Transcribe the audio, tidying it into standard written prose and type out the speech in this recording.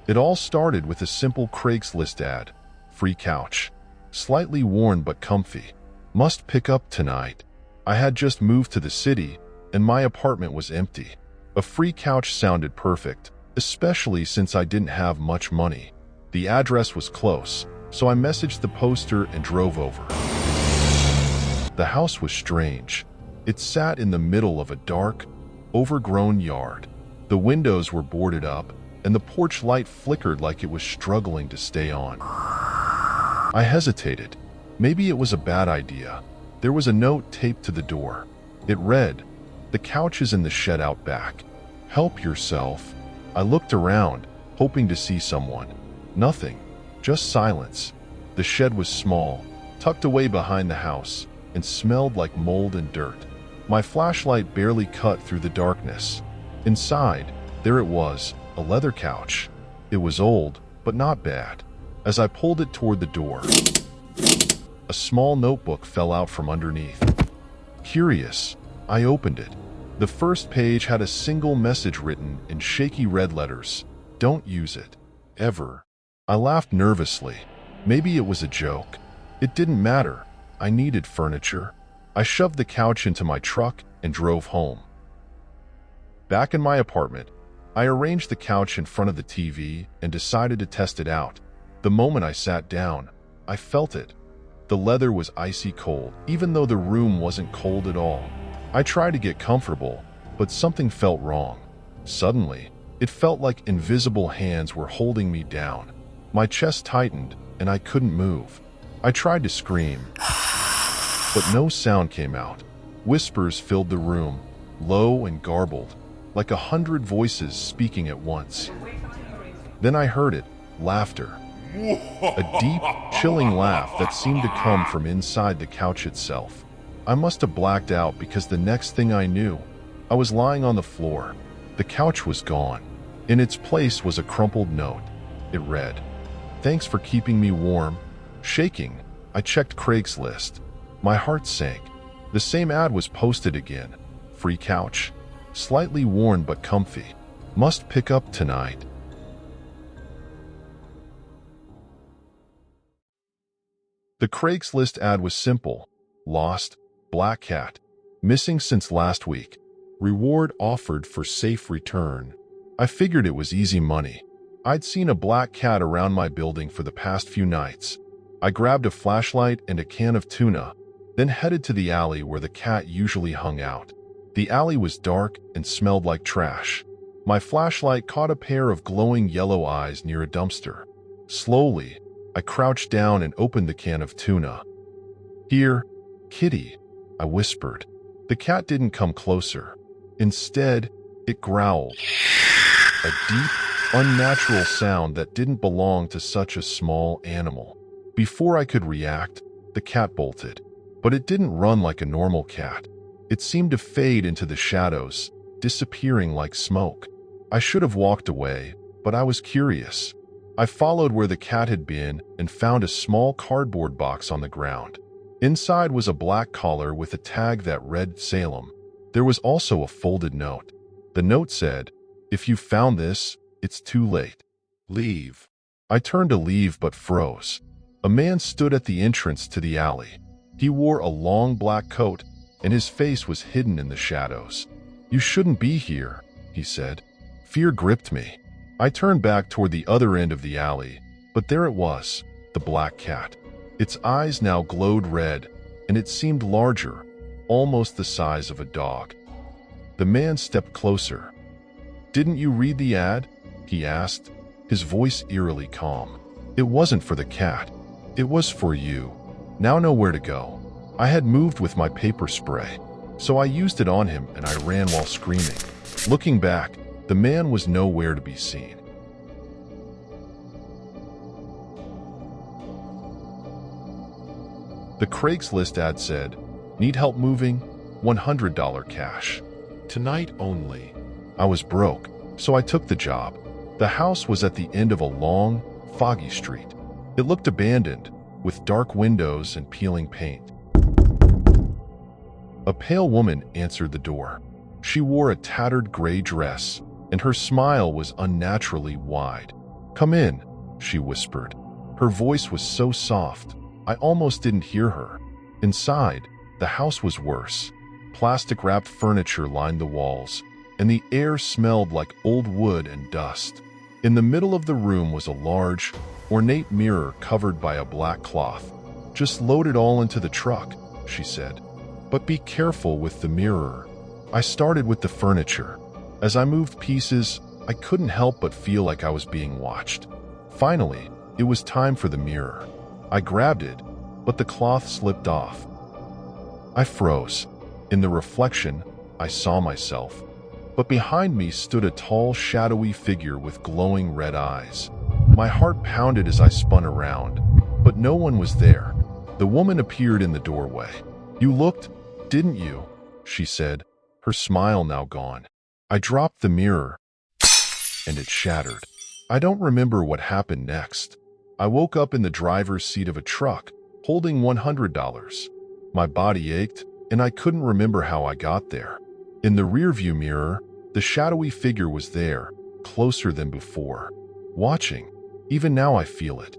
It all started with a simple Craigslist ad. Free couch. Slightly worn but comfy. Must pick up tonight. I had just moved to the city, and my apartment was empty. A free couch sounded perfect, especially since I didn't have much money. The address was close, so I messaged the poster and drove over. The house was strange. It sat in the middle of a dark, overgrown yard. The windows were boarded up, and the porch light flickered like it was struggling to stay on. I hesitated. Maybe it was a bad idea. There was a note taped to the door. It read, "The couch is in the shed out back. Help yourself." I looked around, hoping to see someone. Nothing, just silence. The shed was small, tucked away behind the house, and smelled like mold and dirt. My flashlight barely cut through the darkness. Inside, there it was, a leather couch. It was old, but not bad. As I pulled it toward the door, a small notebook fell out from underneath. Curious, I opened it. The first page had a single message written in shaky red letters. "Don't use it. Ever." I laughed nervously. Maybe it was a joke. It didn't matter. I needed furniture. I shoved the couch into my truck and drove home. Back in my apartment, I arranged the couch in front of the TV and decided to test it out. The moment I sat down, I felt it. The leather was icy cold, even though the room wasn't cold at all. I tried to get comfortable, but something felt wrong. Suddenly, it felt like invisible hands were holding me down. My chest tightened, and I couldn't move. I tried to scream, but no sound came out. Whispers filled the room, low and garbled, like 100 voices speaking at once. Then I heard it, laughter. A deep, chilling laugh that seemed to come from inside the couch itself. I must have blacked out because the next thing I knew, I was lying on the floor. The couch was gone. In its place was a crumpled note. It read, "Thanks for keeping me warm." Shaking, I checked Craigslist. My heart sank. The same ad was posted again. Free couch. Slightly worn but comfy. Must pick up tonight. The Craigslist ad was simple. Lost, black cat. Missing since last week. Reward offered for safe return. I figured it was easy money. I'd seen a black cat around my building for the past few nights. I grabbed a flashlight and a can of tuna, then headed to the alley where the cat usually hung out. The alley was dark and smelled like trash. My flashlight caught a pair of glowing yellow eyes near a dumpster. Slowly, I crouched down and opened the can of tuna. "Here, kitty," I whispered. The cat didn't come closer. Instead, it growled. A deep, unnatural sound that didn't belong to such a small animal. Before I could react, the cat bolted. But it didn't run like a normal cat. It seemed to fade into the shadows, disappearing like smoke. I should have walked away, but I was curious. I followed where the cat had been and found a small cardboard box on the ground. Inside was a black collar with a tag that read Salem. There was also a folded note. The note said, "If you found this, it's too late. Leave." I turned to leave but froze. A man stood at the entrance to the alley. He wore a long black coat, and his face was hidden in the shadows. "You shouldn't be here," he said. Fear gripped me. I turned back toward the other end of the alley, but there it was, the black cat. Its eyes now glowed red, and it seemed larger, almost the size of a dog. The man stepped closer. "Didn't you read the ad?" he asked, his voice eerily calm. "It wasn't for the cat. It was for you. Now know where to go." I had moved with my paper spray, so I used it on him and I ran while screaming. Looking back, the man was nowhere to be seen. The Craigslist ad said, "Need help moving? $100 cash. Tonight only." I was broke, so I took the job. The house was at the end of a long, foggy street. It looked abandoned, with dark windows and peeling paint. A pale woman answered the door. She wore a tattered gray dress, and her smile was unnaturally wide. "Come in," she whispered. Her voice was so soft, I almost didn't hear her. Inside, the house was worse. Plastic-wrapped furniture lined the walls, and the air smelled like old wood and dust. In the middle of the room was a large, ornate mirror covered by a black cloth. "Just load it all into the truck," she said. "But be careful with the mirror." I started with the furniture. As I moved pieces, I couldn't help but feel like I was being watched. Finally, it was time for the mirror. I grabbed it, but the cloth slipped off. I froze. In the reflection, I saw myself. But behind me stood a tall, shadowy figure with glowing red eyes. My heart pounded as I spun around, but no one was there. The woman appeared in the doorway. "You looked, didn't you?" she said, her smile now gone. I dropped the mirror, and it shattered. I don't remember what happened next. I woke up in the driver's seat of a truck, holding $100. My body ached, and I couldn't remember how I got there. In the rearview mirror, the shadowy figure was there, closer than before, watching. Even now I feel it.